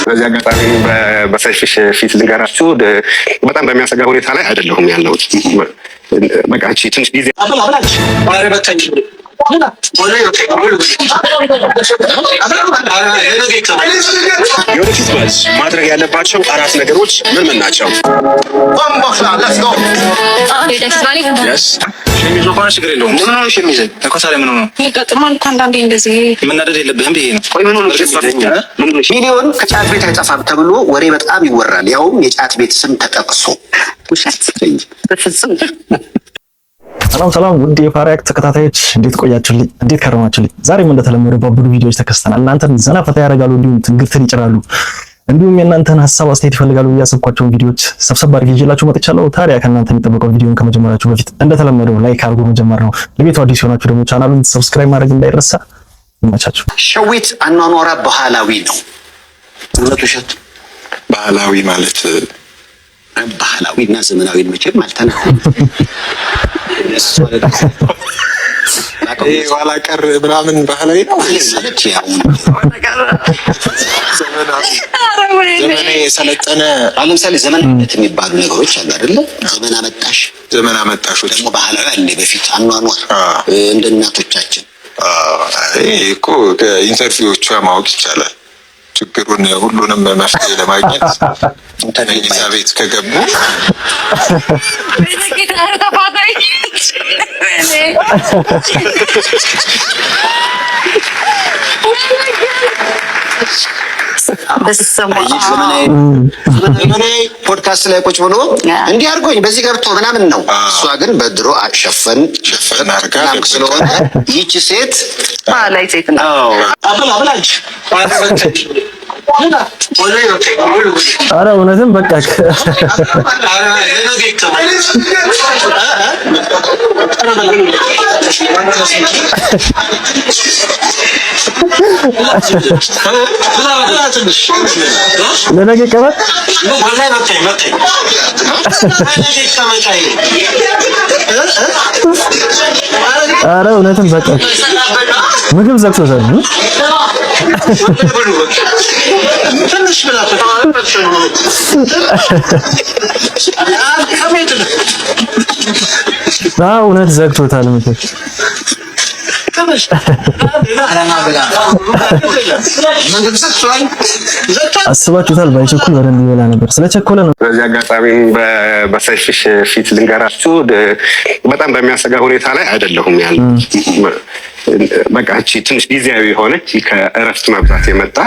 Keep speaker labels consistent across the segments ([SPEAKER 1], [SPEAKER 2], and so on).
[SPEAKER 1] በዚህ አጋጣሚ በሰይፍሽ ፊት ልንገራችሁ በጣም በሚያሰጋ ሁኔታ ላይ አይደለሁም ያለሁት። በቃ እቺ ትንሽ ጊዜ የወደፊት ባል ማድረግ ያለባቸው 4 ነገሮች ምን ናቸው? ሸሚዝ እንኳን ችግር የለውም። ምን ነው ሸሚዝ ተኮሳለ ምን ነው ይገጥማል። አንዳንዴ እንደዚህ መናደድ የለብህም ብዬ ነው። ቆይ ምን ነው ሚሊዮን ከጫት ቤት አይጠፋም ተብሎ ወሬ በጣም ይወራል። ያውም የጫት ቤት ስም ተጠቅሶ ውሸት በፍጹም።
[SPEAKER 2] ሰላም ውድ የፋራክ ተከታታዮች እንዴት ቆያችሁልኝ? እንዴት ከረማችሁልኝ? ዛሬም እንደተለመደው ባቡዱ ቪዲዮዎች ተከስተናል። እናንተን ዘና ፈታ ያደርጋሉ፣ እንዲሁም ትንግርትን ይጭራሉ፣ እንዲሁም የእናንተን ሐሳብ አስተያየት ይፈልጋሉ ያሰብኳቸውን ቪዲዮዎች ሰብሰብ አድርጌ ይዤላችሁ መጥቻለሁ። ታዲያ ከእናንተ የሚጠበቀው ቪዲዮን ከመጀመራችሁ በፊት እንደተለመደው ላይክ አድርጎ መጀመር ነው። ለቤቱ አዲስ ሆናችሁ ደግሞ ቻናሉን ሰብስክራይብ ማድረግ እንዳይረሳ። ይመቻችሁ።
[SPEAKER 3] ሸዊት አኗኗራ ባህላዊ ነው። እውነት ውሸት?
[SPEAKER 1] ባህላዊ ማለት
[SPEAKER 3] ባህላዊና ዘመናዊ መቼም አልተናል።
[SPEAKER 1] ኋላ ቀር ምናምን ባህላዊ ነው።
[SPEAKER 3] ዘመናዊ የሰለጠነ ለምሳሌ ዘመናዊነት የሚባሉ ነገሮች አሉ አይደለ? ዘመን አመጣሾች ደግሞ ባህላዊ አለ። በፊት አኗኗር እንደ እናቶቻችን
[SPEAKER 1] እኮ ከኢንተርቪዎቿ ማወቅ ይቻላል። ችግሩን ሁሉንም መፍትሄ ለማግኘት መኝታ ቤት ከገቡ
[SPEAKER 3] ዘመናዊ ፖድካስት ላይ ቁጭ ብሎ እንዲህ አድርጎኝ በዚህ ገብቶ ምናምን ነው። እሷ ግን በድሮ ሸፈን አድርጋ ስለሆነ ይህች ሴት
[SPEAKER 4] ባህላዊ ሴት ነው።
[SPEAKER 2] ኧረ እውነትም በቃ ለነገ ቀበት ኧረ እውነትም በቃ ምግብ ዘግቶታል። እውነት ዘግቶታል ምግብ። አስባችሁታል? ባይቸኩል በደንብ ይበላ ነበር። ስለቸኮለ ነው።
[SPEAKER 1] በዚህ አጋጣሚ በሰይፍሽ ፊት ልንገራችሁ በጣም በሚያሰጋ ሁኔታ ላይ አይደለሁም ያለሁት። በቃ እቺ ትንሽ ጊዜያዊ የሆነች ከእረፍት መብዛት የመጣ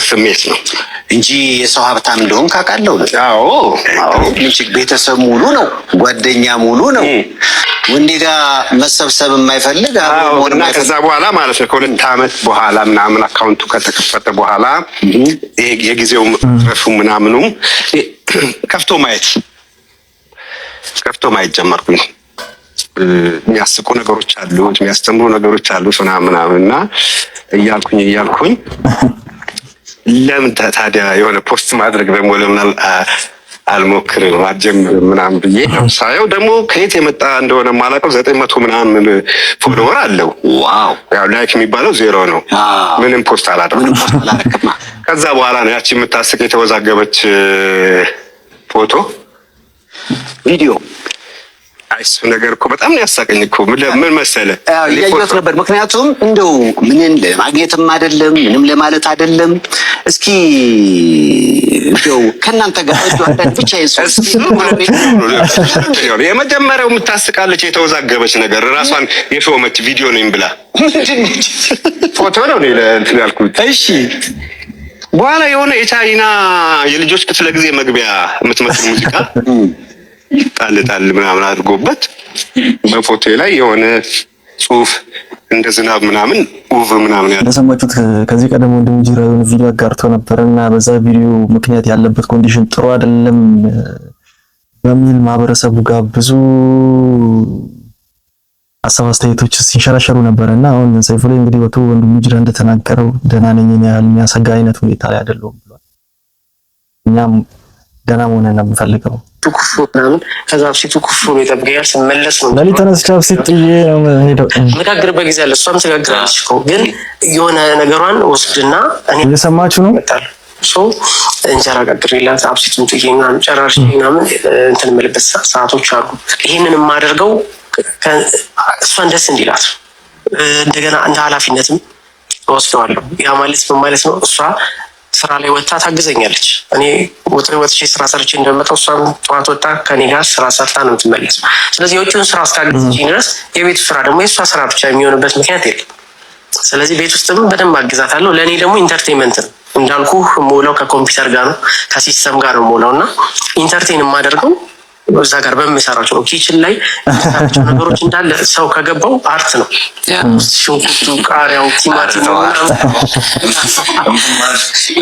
[SPEAKER 1] ስሜት ነው
[SPEAKER 3] እንጂ የሰው ሀብታም እንደሆን ካቃለው። አዎ ቤተሰብ ሙሉ ነው፣ ጓደኛ ሙሉ ነው። ወንዴ ጋር መሰብሰብ የማይፈልግ
[SPEAKER 1] እና ከዛ በኋላ ማለት ነው ከ2 ዓመት በኋላ ምናምን አካውንቱ ከተከፈተ በኋላ የጊዜው ረፉ ምናምኑ ከፍቶ ማየት ጀመርኩኝ። የሚያስቁ ነገሮች አሉ፣ የሚያስተምሩ ነገሮች አሉ ምናምንና እያልኩኝ ለምን ታዲያ የሆነ ፖስት ማድረግ ደግሞ ለምን አልሞክርም አልጀምርም ምናምን ብዬ ሳየው ደግሞ ከየት የመጣ እንደሆነ የማላውቀው 900 ምናምን ፎሎወር አለው። ዋው! ያው ላይክ የሚባለው 0 ነው። ምንም ፖስት አላደረግም። ከዛ በኋላ ነው ያቺ የምታስቅ የተወዛገበች ፎቶ ቪዲዮ አይሱ ነገር እኮ በጣም ያሳቀኝ እኮ ምን መሰለህ
[SPEAKER 3] ያየሁት ነበር። ምክንያቱም እንደው ምንን ለማግኘትም አይደለም ምንም ለማለት አይደለም። እስኪ እንደው ከናንተ ጋር አንዳንድ ብቻ
[SPEAKER 1] የመጀመሪያው የምታስቃለች የተወዛገበች ነገር ራሷን የሾመች ቪዲዮ ነኝ ብላ ፎቶ ነው እንትን ያልኩት። እሺ በኋላ የሆነ የቻይና የልጆች ክፍለ ጊዜ መግቢያ የምትመስል ሙዚቃ ጣል ምናምን አድርጎበት በፎቶ ላይ የሆነ ጽሁፍ እንደ ዝናብ ምናምን ውብ ምናምን ያለ
[SPEAKER 2] እንደሰማችሁት ከዚህ ቀደም ወንድም ጅራው ቪዲዮ አጋርቶ ነበርና በዛ ቪዲዮ ምክንያት ያለበት ኮንዲሽን ጥሩ አይደለም በሚል ማህበረሰቡ ጋር ብዙ ሀሳብ አስተያየቶች ሲንሸራሸሩ ነበርና አሁን ሰይፉ ላይ እንግዲህ ወጥቶ ወንድም ጅራ እንደተናገረው ደህና ነኝ ያህል የሚያሰጋ አይነት ሁኔታ ላይ አይደለም ብሏል። እኛም ደህና መሆን ነው የምፈልገው።
[SPEAKER 4] ኩፉ ምናምን ከዛ አብሲቱ ኩፉ ነው ይጠብቀኛል። ስመለስ ነው
[SPEAKER 2] ለሊት ተነስቼ አብሲት ጥዬ ነው የምሄደው።
[SPEAKER 4] መጋገርበት ጊዜ አለ። እሷም ትጋግራለች እኮ ግን የሆነ ነገሯን ወስድና እኔ
[SPEAKER 2] እየሰማችሁ ነው
[SPEAKER 4] እንጀራ ጋግሬላት አብሲቱን ጥዬ ምናምን ጨራርሼ ምናምን እንትን የምልበት ሰዓቶች አሉ። ይህንን የማደርገው እሷን ደስ እንዲላት እንደገና እንደ ኃላፊነትም ወስደዋለሁ። ያ ማለት ምን ማለት ነው? እሷ ስራ ላይ ወጥታ ታግዘኛለች። እኔ ወጥቼ ስራ ሰርቼ እንደመጣው እሷም ጠዋት ወጥታ ከኔ ጋር ስራ ሰርታ ነው የምትመለሰው። ስለዚህ የውጭውን ስራ እስካገዘችኝ ድረስ የቤቱ ስራ ደግሞ የእሷ ስራ ብቻ የሚሆንበት ምክንያት የለም። ስለዚህ ቤት ውስጥም በደንብ አግዛታለሁ። ለእኔ ደግሞ ኢንተርቴንመንት ነው እንዳልኩ ሞላው ከኮምፒውተር ጋር ነው ከሲስተም ጋር ነው ሞላው እና ኢንተርቴን የማደርገው እዛ ጋር በምሰራቸው ኪችን ላይ የምሰራቸው ነገሮች እንዳለ ሰው ከገባው አርት ነው። ሽንኩርቱ፣ ቃሪያው፣ ቲማቲም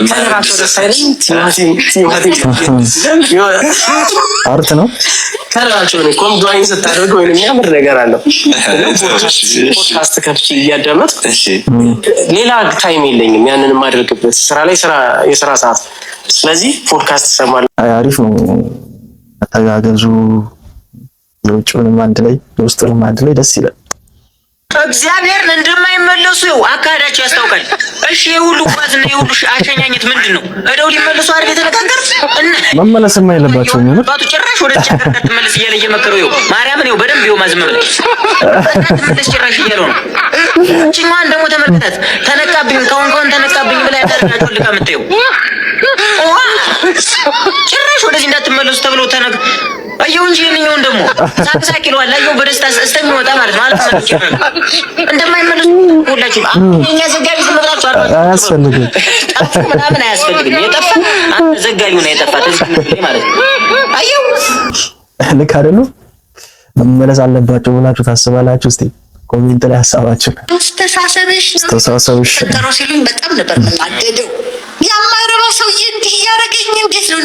[SPEAKER 4] ከለራቸው ደስ አይልም?
[SPEAKER 2] አርት ነው
[SPEAKER 4] ከለራቸው ነው። ኮምባይን ስታደርገው ወይም የሚያምር ነገር አለው። ፖድካስት ከፍቼ እያዳመጥኩ ሌላ ታይም የለኝም ያንን የማደርግበት ስራ ላይ የስራ ሰዓት። ስለዚህ ፖድካስት እሰማለሁ።
[SPEAKER 2] አሪፍ ነው። ተጋገዙ የውጭውንም አንድ ላይ የውስጡንም አንድ ላይ ደስ ይላል።
[SPEAKER 5] እግዚአብሔርን እንደማይመለሱ ይኸው አካሄዳቸው ያስታውቃል። እሺ የሁሉ ጓዝና የሁሉ አሸኛኘት ምንድን ነው? እደው ሊመለሱ አይደል የተነጋገሩት?
[SPEAKER 2] መመለስም አይለባቸውም። ይሁን
[SPEAKER 5] ባቱ ጭራሽ ወደ ቸገር ተመለስ እያለ እየመከረው ይኸው ማርያምን ይኸው በደንብ ይኸው ማዝመብ ተመለስ ጭራሽ እያለው ነው። እቺኛዋን ደግሞ ተመልከታት። ተነቃብኝ ከሆን ተነቃብኝ ብላ ያደረጋቸው ልካ መጣው ጭራሽ ወደዚህ እንዳትመለሱ ተብሎ ተነጋ አየው እንጂ የነኛውን ደግሞ ሳቅሳቅ ይለዋል። አየው በደስታ እስከሚወጣ ማለት ነው እንደማይመለሱ ሁላችሁም እኛ ዘጋቢ ስለምራችሁ
[SPEAKER 2] አያስፈልግም
[SPEAKER 5] ምናምን አያስፈልግም። የጠፋ አንተ ዘጋቢው ነው የጠፋ ተዝግኝ ማለት ነው። አየው
[SPEAKER 2] ልክ አይደሉ? መመለስ አለባቸው ብላችሁ ታስባላችሁ? እስቲ ኮሜንት ላይ ሐሳባችሁ
[SPEAKER 6] አስተሳሰብሽ ተሮ ሲሉኝ በጣም ነበር የምናደደው። ያማረባ ሰውዬ እንዲህ ያረገኝ እንዴት ነው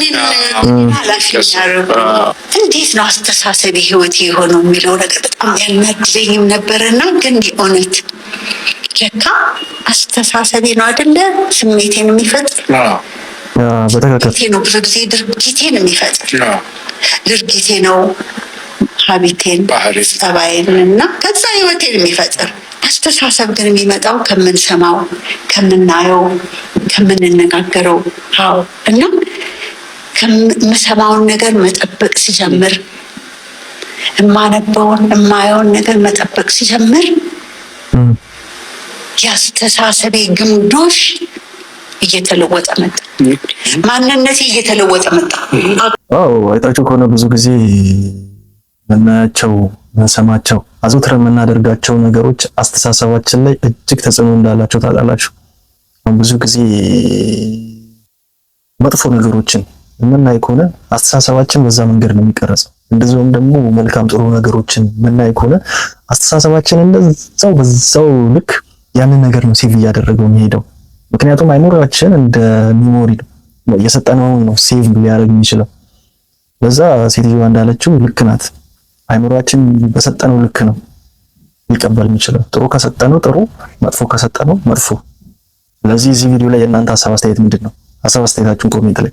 [SPEAKER 6] እንዴት ነው አስተሳሰብ ህይወት የሆነው የሚለው ነገር በጣም ያናድደኝም ነበርና ግን የእውነት ለካ አስተሳሰቤ ነው አይደለ ስሜቴን የሚፈጥር በተከታታይ ነው ብዙ ጊዜ ድርጊቴን የሚፈጥር ድርጊቴ ነው ሀቢቴን ጸባይንና ከዛ ህይወቴን የሚፈጥር አስተሳሰብ ግን የሚመጣው ከምንሰማው ከምናየው ከምንነጋገረው እና ከምሰማውን ነገር መጠበቅ ሲጀምር የማነበውን የማየውን ነገር መጠበቅ ሲጀምር የአስተሳሰቤ ግምዶሽ እየተለወጠ መጣ። ማንነቴ እየተለወጠ መጣ።
[SPEAKER 2] አይታችሁ ከሆነ ብዙ ጊዜ ምናያቸው ምንሰማቸው አዘውትረን የምናደርጋቸው ነገሮች አስተሳሰባችን ላይ እጅግ ተጽዕኖ እንዳላቸው ታውቃላችሁ። ብዙ ጊዜ መጥፎ ነገሮችን የምናይ ከሆነ አስተሳሰባችን በዛ መንገድ ነው የሚቀረጸው። እንደዚሁም ደግሞ መልካም ጥሩ ነገሮችን የምናይ ከሆነ አስተሳሰባችን እንደዛው በዛው ልክ ያንን ነገር ነው ሴቭ እያደረገው የሚሄደው። ምክንያቱም አይሞራችን እንደ ሜሞሪ ነው የሰጠነውን ነው ሴቭ ሊያደርግ የሚችለው። በዛ ሴትዮዋ እንዳለችው ልክ ናት። አይሞራችን በሰጠነው ልክ ነው ሊቀበል የሚችለው። ጥሩ ከሰጠነው ጥሩ፣ መጥፎ ከሰጠነው መጥፎ። ስለዚህ እዚህ ቪዲዮ ላይ የእናንተ ሀሳብ አስተያየት ምንድን ነው? ሀሳብ አስተያየታችሁን ኮሜንት ላይ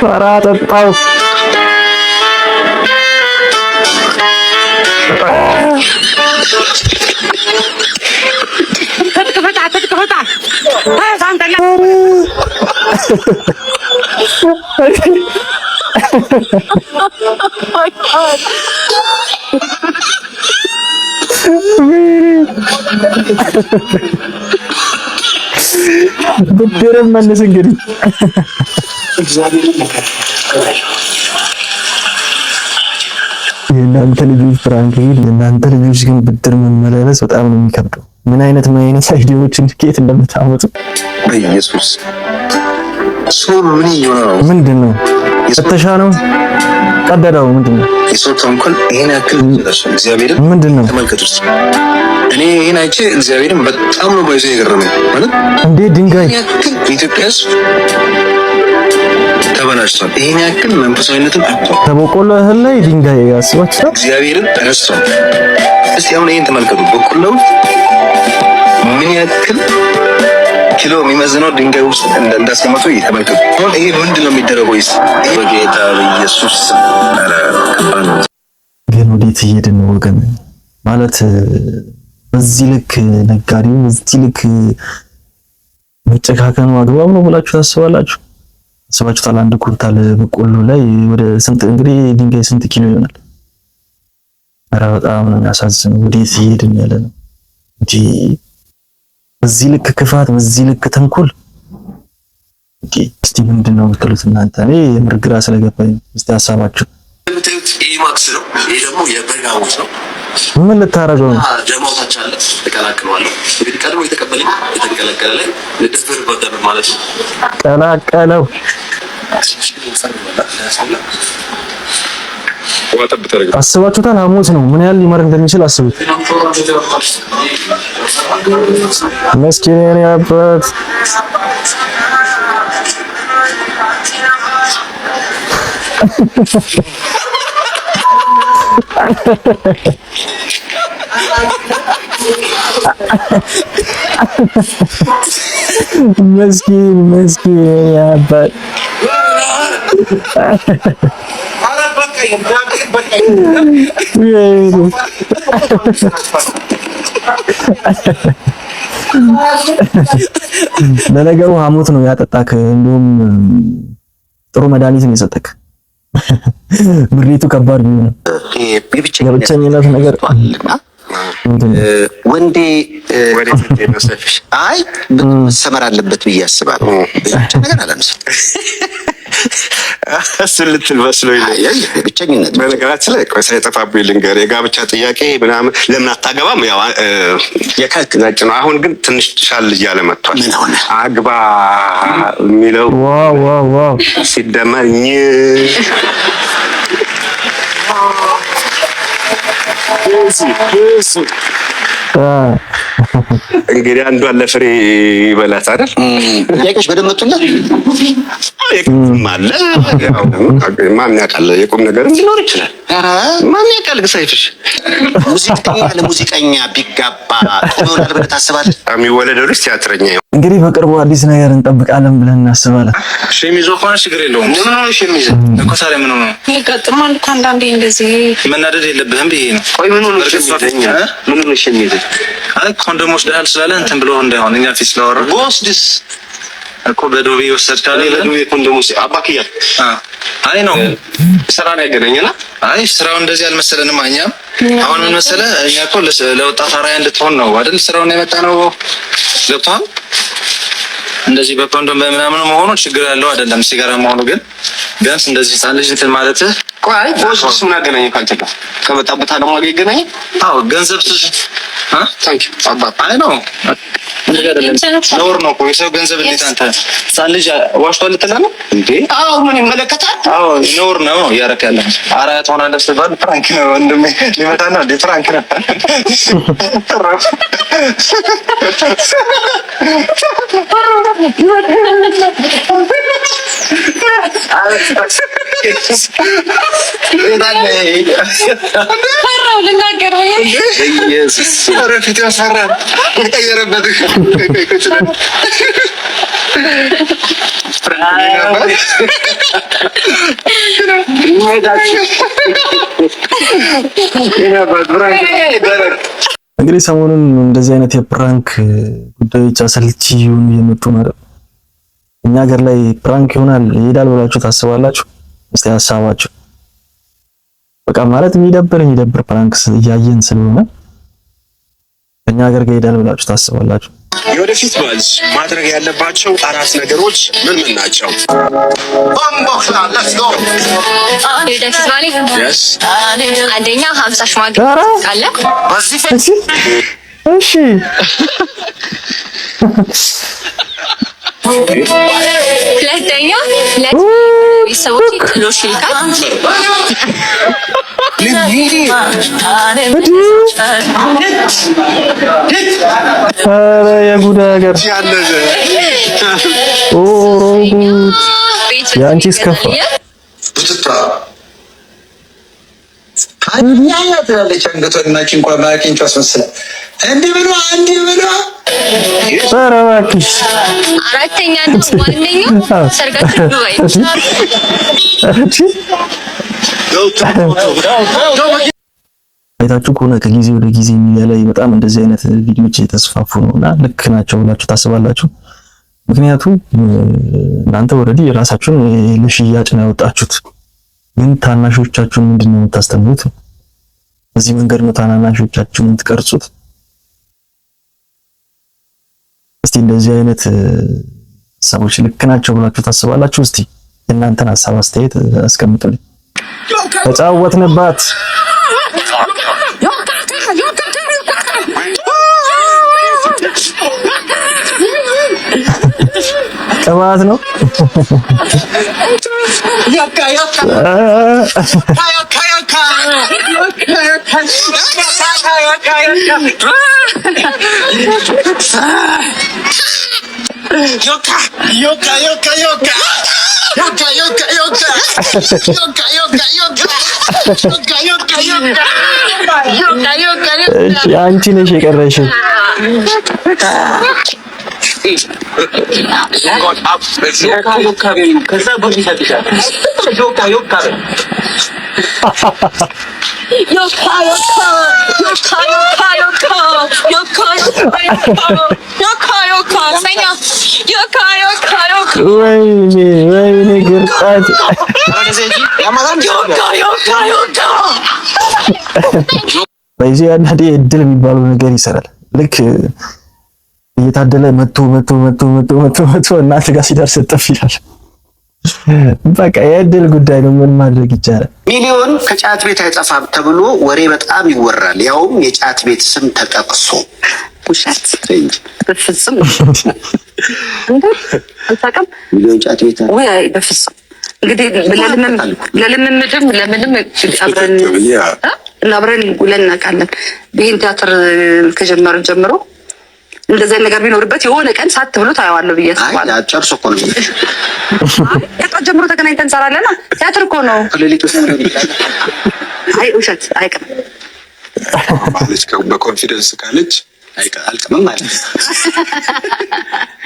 [SPEAKER 2] ኧረ ጠጣው ብድርም መልስ እንግዲህ የእናንተ ልጆች ፍራንክ የእናንተ ልጆች ግን ብድር መመላለስ በጣም ነው የሚከብደው። ምን አይነት አይዲያዎችን ከየት እንደምታመጡ
[SPEAKER 3] በኢየሱስ ሰው ምን ይሆናል?
[SPEAKER 2] ምንድነው ፍተሻ ነው ቀደዳው ምንድነው?
[SPEAKER 3] የሰው ተንኮል ይሄን ያክል እግዚአብሔርን
[SPEAKER 2] ምንድነው?
[SPEAKER 3] ተመልከቱት። እኔ ይሄን አይቼ እግዚአብሔርን በጣም ነው ባይዘ የገረመኝ ማለት
[SPEAKER 2] እንዴ ድንጋይ
[SPEAKER 3] ኢትዮጵያ ውስጥ ተበላሽቷል። ይሄን ያክል መንፈሳዊነትን አጥቷል።
[SPEAKER 2] በቆሎ እህል ላይ ድንጋይ ያስባችኋል።
[SPEAKER 3] እግዚአብሔርን ተነስቷል። እስቲ አሁን ይሄን ተመልከቱ። በቆሎ ምን ያክል ኪሎ የሚመዝነው ድንጋይ ውስጥ እንዳስቀመጡ ተመልከቱ። አሁን ይሄ ምንድን ነው የሚደረገው? ይስ በጌታ በኢየሱስ
[SPEAKER 2] ግን ወዴት እየሄድን ነው ወገን? ማለት በዚህ ልክ ነጋዴው በዚህ ልክ መጨካከኑ አግባብ ነው ብላችሁ ታስባላችሁ? አስባችሁታል? አንድ ኩንታል በቆሎ ላይ ወደ ስንት እንግዲህ ድንጋይ ስንት ኪሎ ይሆናል? ኧረ በጣም ነው የሚያሳዝነው። ወዴት እየሄድን ያለ ነው እንጂ በዚህ ልክ ክፋት፣ በዚህ ልክ ተንኮል እስቲ ምንድን ነው የምትሉት እናንተ? እኔ የምር ግራ ስለገባኝ እስቲ ሀሳባችሁ።
[SPEAKER 3] ይሄ ማክስ ነው። ይሄ ደግሞ የበጋ ሞት ነው።
[SPEAKER 2] ምን ልታረገው ነው?
[SPEAKER 3] ደሞታች አለ ተቀላቅለዋለሁ። እንግዲህ ቀድሞ የተቀበለኝ የተቀላቀለ ላይ ለድፍር በደር ማለት ነው።
[SPEAKER 2] ቀላቀለው አስባችሁታል? ሐሙስ ነው። ምን ያህል ሊመር እንደሚችል አስቡት። መስኪን ያበት መስኪን ያበት ለነገሩ ሐሞት ነው ያጠጣክ። እንደውም ጥሩ መድኃኒት ነው የሰጠክ። ምሪቱ ከባድ ነው። የብቸኝነት ነገር
[SPEAKER 3] ወንዴ አይ መሰመር አለበት ብዬ አስባለሁ። ነገር አላነሳም
[SPEAKER 1] እሱን ልትል መስሎኝ ነው።
[SPEAKER 3] ብቸኝነት
[SPEAKER 1] በነገራችን ላይ ቆይ ሳይጠፋብኝ ልንገር፣ የጋብቻ ጥያቄ ምናምን ለምን አታገባም? ያው የከክ ነጭ ነው። አሁን ግን ትንሽ ሻል እያለ መጥቷል። አግባ የሚለው
[SPEAKER 2] ዋው
[SPEAKER 1] ሲደመር እንግዲህ አንዷን ለፍሬ ይበላት አይደል?
[SPEAKER 3] ጥያቄዎች በደንብ መጡለት።
[SPEAKER 1] የቁም አለ ያው ማን ያውቃል? የቁም ነገር ሊኖር ይችላል። ኧረ ማን ያውቃል? ሰይፍሽ
[SPEAKER 3] ሙዚቀኛ ለሙዚቀኛ ቢጋባ ጥሩ ይሆናል ብለህ ታስባለህ?
[SPEAKER 1] የሚወለደው ልጅ ቲያትረኛ ይሆናል።
[SPEAKER 2] እንግዲህ በቅርቡ አዲስ ነገር እንጠብቃለን ብለን እናስባለን።
[SPEAKER 3] ሸሚዞ እንኳን ችግር የለውም። ምን ነው ሸሚዝ እኮ ታዲያ ምን ነው
[SPEAKER 6] ይቀጥማል እኮ አንዳንዴ እንደዚህ
[SPEAKER 3] መናደድ የለብህም ብዬ ነው።
[SPEAKER 1] ቆይ ምን ነው ሸሚዝ
[SPEAKER 3] አይ ኮንዶሞች ዳል ስላለ እንትን ብሎ እንዳይሆን እኛ ፊት ስለወራ ወስድስ እኮ በዶቤ ወሰድካለ ለዶቤ ኮንዶሞስ አባክያ አይ ነው ስራ ነው ያገናኘና አይ ስራው እንደዚህ አልመሰለንም። እኛም አሁን ምን መሰለህ እኛ እኮ ለወጣት አራያ እንድትሆን ነው አይደል ስራውን ያመጣ ነው። ገብቷል። እንደዚህ በኮንዶም በምናምን መሆኑ ችግር ያለው አይደለም። ሲጋራ መሆኑ ግን ቢያንስ እንደዚህ ሳን ልጅ እንትን ማለት
[SPEAKER 1] ቆይ ቦስስ ምን አገናኘው ካንተ ጋር? ከመጣበታ ደግሞ አገናኘ?
[SPEAKER 3] አዎ ገንዘብ ታንኪ አባት አይ ነው ኖር ነው ቆይ ሰው ገንዘብ እንዴት አንተ ሳን ልጅ ዋሽቷል ልትላ ነው እንዴ? አዎ ምን ይመለከታል? አዎ ኖር ነው ያረካለ አራት ሆና ለብስ ባል ፍራንክ ነው ወንድሜ ሊመጣና እንዴ ፍራንክ ነው
[SPEAKER 6] ፈራው ልናገር ወይ
[SPEAKER 3] ኢየሱስ ረፊት ያሰራል ተቀየረበት
[SPEAKER 2] እንግዲህ ሰሞኑን እንደዚህ አይነት የፕራንክ ጉዳዮች አሰልቺ ይሁን የመጡ ማለት እኛ ሀገር ላይ ፕራንክ ይሆናል ይሄዳል ብላችሁ ታስባላችሁ? እስቲ ሀሳባችሁ በቃ ማለት የሚደብር ፕራንክ እያየን ስለሆነ እኛ ሀገር ጋር ይሄዳል ብላችሁ ታስባላችሁ?
[SPEAKER 3] የወደፊት ባልሽ ማድረግ ያለባቸው 4 ነገሮች ምን ናቸው?
[SPEAKER 6] አንደኛ 50 ሽማግሌ አለ በዚህ
[SPEAKER 2] እሺ
[SPEAKER 7] ሁለተኛ ለሰዎች ጥሎሽ ይልካል።
[SPEAKER 2] ኧረ የጉድ ሀገር የአንቺስ ከፋ። ኧረ እባክሽ
[SPEAKER 7] አራተኛ ነው ዋነኛው ሰርጋችን ዱባይ።
[SPEAKER 2] አይታችሁ ከሆነ ከጊዜ ወደ ጊዜ ሚዲያ ላይ በጣም እንደዚህ አይነት ቪዲዮዎች የተስፋፉ ነውና ልክ ናቸው ብላችሁ ታስባላችሁ? ምክንያቱም እናንተ ኦልሬዲ የራሳችሁን ለሽያጭ ነው ያወጣችሁት፣ ግን ታናሾቻችሁን ምንድነው የምታስተምሩት? በዚህ መንገድ ነው ታናናሾቻችሁን የምትቀርጹት? እስቲ እንደዚህ አይነት ሰዎች ልክ ናቸው ብላችሁ ታስባላችሁ? እስቲ የእናንተን ሀሳብ አስተያየት አስቀምጡልኝ። ተጫወትንባት። ቅባት ነው። አንቺ ነሽ የቀረሽው። ወይኔ ግርጣት በዚህ አንዳንዴ እድል የሚባለው ነገር ይሰራል። ልክ እየታደለ መቶ እናንተ ጋር ሲደርስ ጥፍ ይላል። በቃ የእድል ጉዳይ ነው። ምን ማድረግ ይቻላል?
[SPEAKER 8] ሚሊዮን ከጫት ቤት አይጠፋም ተብሎ ወሬ በጣም ይወራል። ያውም የጫት ቤት ስም ተጠቅሶ።
[SPEAKER 6] ውሸት በፍጹም አልታውቅም።
[SPEAKER 8] ሚሊዮን ጫት ቤት
[SPEAKER 6] ወይ በፍጹም እንግዲህ ለልምምድም ለምንም አብረን ውለን እናውቃለን። ይህን ቲያትር ከጀመርን ጀምሮ እንደዚህ ነገር ቢኖርበት የሆነ ቀን ሳት ብሎ ታየዋለሁ ብዬ አስባለሁ።
[SPEAKER 8] ጨርሶ እኮ ነው
[SPEAKER 6] ከጧት ጀምሮ ተገናኝተን እንሰራለን። ቲያትር እኮ ነው። አይ ውሸት አይቀርም
[SPEAKER 3] ማለች በኮንፊደንስ ካለች አልቅምም ማለት ነው።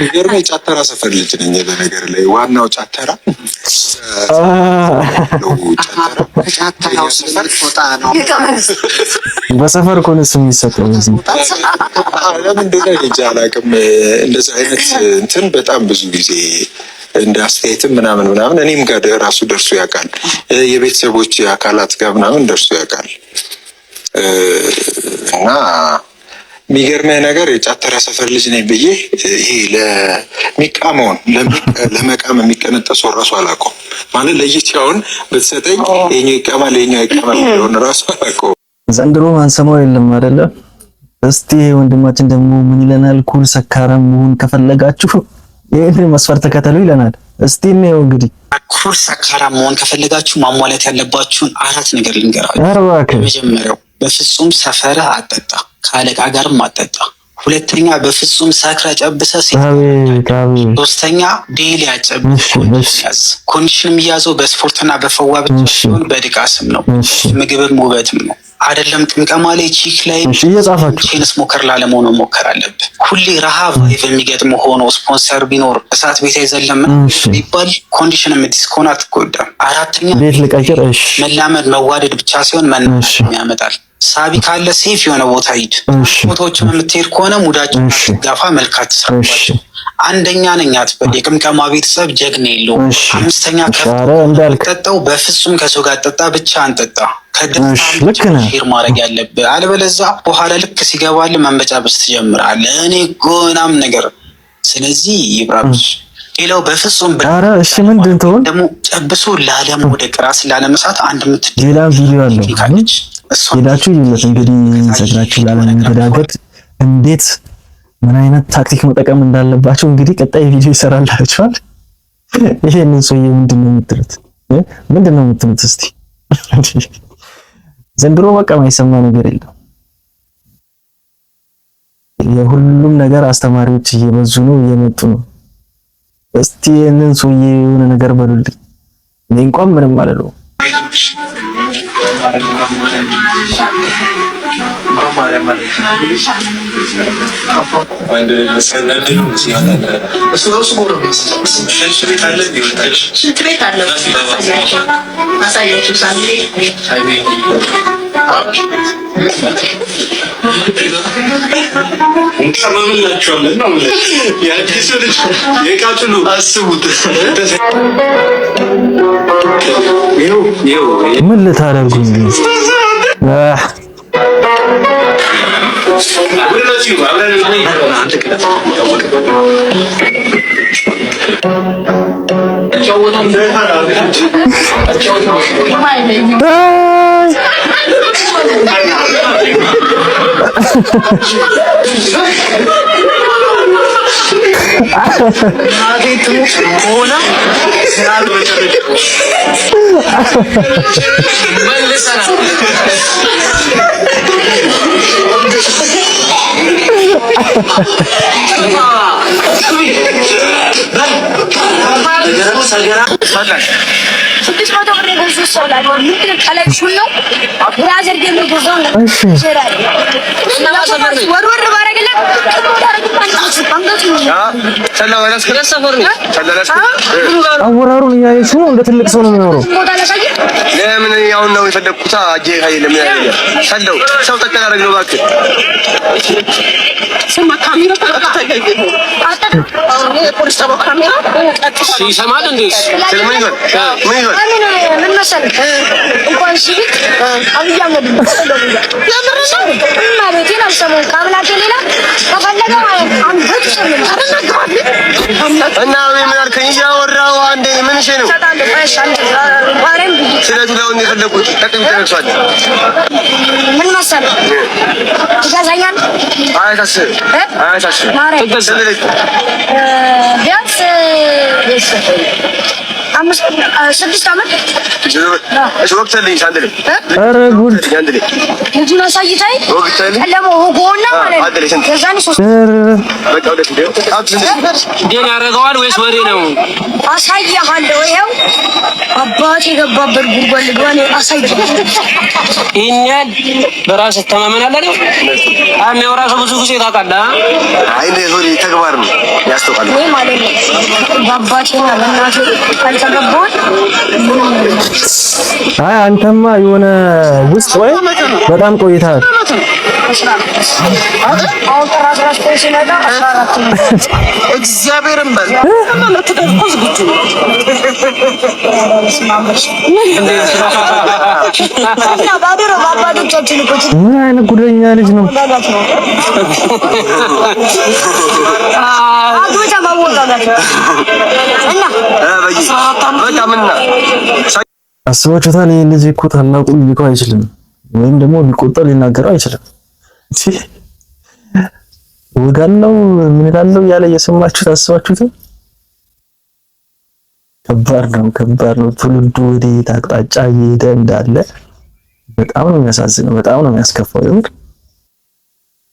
[SPEAKER 3] ይገርመኝ ጫተራ ሰፈር ልጅ ነኝ። በነገር ላይ ዋናው ጫተራ
[SPEAKER 8] ጫተራው ሰፈር ፎጣ ነው።
[SPEAKER 2] በሰፈር እኮ ነው ስም የሚሰጠው። እዚህ
[SPEAKER 3] ለምን እንደሆነ እንጃ አላውቅም። እንደዚህ አይነት እንትን በጣም ብዙ ጊዜ እንደ አስተያየትም ምናምን እኔም ጋር ራሱ ደርሶ ያውቃል። የቤተሰቦች አካላት ጋር ምናምን ደርሶ ያውቃል እና የሚገርመኝ ነገር የጫተራ ሰፈር ልጅ ነኝ ብዬ ይሄ ለሚቃመውን ለመቃም የሚቀነጠሰው ራሱ አላውቀውም። ማለት ለይቻውን ብትሰጠኝ የኛው ይቃማል የኛው ይቃማል ሆነ ራሱ አላውቀውም።
[SPEAKER 2] ዘንድሮ ማንሰማው የለም አይደለ? እስቲ ወንድማችን ደግሞ ምን ይለናል? ኩል ሰካራም መሆን ከፈለጋችሁ ይሄን መስፈርት ተከተሉ ይለናል። እስቲ ነው እንግዲህ
[SPEAKER 9] ኩል ሰካራም መሆን ከፈለጋችሁ ማሟላት ያለባችሁን 4 ነገር ልንገራችሁ። መጀመሪያው በፍጹም ሰፈር አጠጣ፣ ካለቃ ጋርም አጠጣ። ሁለተኛ በፍጹም ሰክረ ጨብሰ ሶስተኛ ዴሊ ያጨብስ ኮንዲሽን የሚያዘው በስፖርትና በፈዋ ብቻ ሲሆን በድቃስም ነው። ምግብም ውበትም ነው። አይደለም ጥንቀማ ላይ ቺክ ላይ ቼን ስሞከር ላለመሆን መሞከር አለብህ። ሁሌ ረሃብ የሚገጥም ሆኖ ስፖንሰር ቢኖር እሳት ቤት አይዘለም ይባል ኮንዲሽን የምትስኮና አትጎዳም። አራተኛ መላመድ መዋደድ ብቻ ሲሆን መናም ያመጣል። ሳቢ ካለ ሴፍ የሆነ ቦታ ሂድ። ፎቶዎችም የምትሄድ ከሆነ ሙዳችን ጋፋ መልካት ተሰራባቸው። አንደኛ ነኝ አትበል። የቅምቀማ ቤተሰብ ጀግና የለውም። አምስተኛ ከጠጣው በፍጹም ከሰው ጋር ጠጣ ብቻ አንጠጣ። ሼር ማድረግ ያለብህ አለበለዚያ በኋላ ልክ ሲገባል መንበጫበስ ትጀምራለህ። እኔ ጎናም ነገር ስለዚህ ይብራብሽ። ሌላው በፍጹም ደግሞ ጨብሶ ላለመውደቅ ራስ ላለመሳት አንድ
[SPEAKER 2] ሌላ ቪዲዮ አለው ሄዳችሁ ይለት እንግዲህ ሰግራችሁ ላለመንገዳገድ እንዴት ምን አይነት ታክቲክ መጠቀም እንዳለባቸው እንግዲህ ቀጣይ ቪዲዮ ይሰራላችኋል። ይሄንን ሰውዬ ምንድነው የምትሉት? ምንድነው የምትሉት? እስቲ ዘንድሮ በቃ የማይሰማ ነገር የለም። የሁሉም ነገር አስተማሪዎች እየበዙ ነው፣ እየመጡ ነው። እስቲ ይሄንን ሰውዬ የሆነ ነገር በሉልኝ። እኔ እንኳን ምንም አልለው። ምን ልታደርጉ ነው? አወራሩን እያየሽ ነው። እንደ ትልቅ ሰው ነው የሚኖረው።
[SPEAKER 1] ለምን ያው ነው የፈለኩት አጄ ሀይ ለምን ያለ ሰለው ሰው ተከራረግ ነው ባክ ሰማ ካሜራ ተከታታይ ፖሊስ ተባ ካሜራ ሲሰማል እንዴ ስለምን ይሆን ምን መሰለህ እንኳን ሲቪክ አብያ መድን ያምርሰው ማለት ነው ሰሞን ካምላከ ሌላ ተፈለገ አንተ ሰምን እና ምን አልከኝ ያወራው አንዴ ምን እሺ ነው ስለዚህ ነው የፈለኩት ተቀም ተነሷል ምን መሰለህ ትገዛኛል አይታስ ቢያንስ 6 ዓመት እሺ ወቅት ላይ ሳንደለ
[SPEAKER 2] ኧረ ጉድ
[SPEAKER 1] ልጁን አሳይታይ ለሞ ሆጎና ማለት ከዛኔ 3 በቃ ወደስ ቢው ዴን ያረጋዋል ወይስ ወሬ ነው? አሳያለሁ። ይሄው አባቴ የገባበት ጉድጓድ ልግባኔ አሳያለሁ። ይሄን በራስ ተማመናለ ነው አሜው ራሱ ብዙ ጊዜ ታውቃለህ። አይ ነው ሆሪ ተግባር ነው ያስተውቃል ወይ ማለት ነው። ባባቴና ለናቴ ካልተገባው
[SPEAKER 2] አይ አንተማ የሆነ ውስጥ ወይ በጣም ቆይተሃል። አሁን ተራራስ ተሽነዳ 14
[SPEAKER 1] እግዚአብሔርን በል ለተደርቆስ ግጭ እና ባደረ ባባዶቻችን እኮ
[SPEAKER 2] ምን አይነት ጉደኛ ልጅ ነው?
[SPEAKER 1] አዶታ ማወጣላት እና በቃ ምንና
[SPEAKER 2] አስባችሁታል? ይሄ ልጅ እኮ ታላቁ ሊልከው አይችልም፣ ወይም ደግሞ ሊቆጣው ሊናገረው አይችልም። እሺ ወጋለው ምን ይላለው ያለ እየሰማችሁት አስባችሁት? ከባድ ነው። ትውልዱ ወዴት አቅጣጫ እየሄደ እንዳለ በጣም ነው የሚያሳዝነው፣ በጣም ነው የሚያስከፋው። ይሁን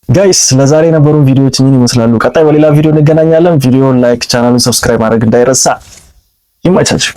[SPEAKER 2] ጋይስ ለዛሬ የነበሩን ቪዲዮዎች ምን ይመስላሉ? ቀጣይ በሌላ ቪዲዮ እንገናኛለን። ቪዲዮውን ላይክ፣ ቻናሉን ሰብስክራይብ ማድረግ እንዳይረሳ። ይመቻችሁ።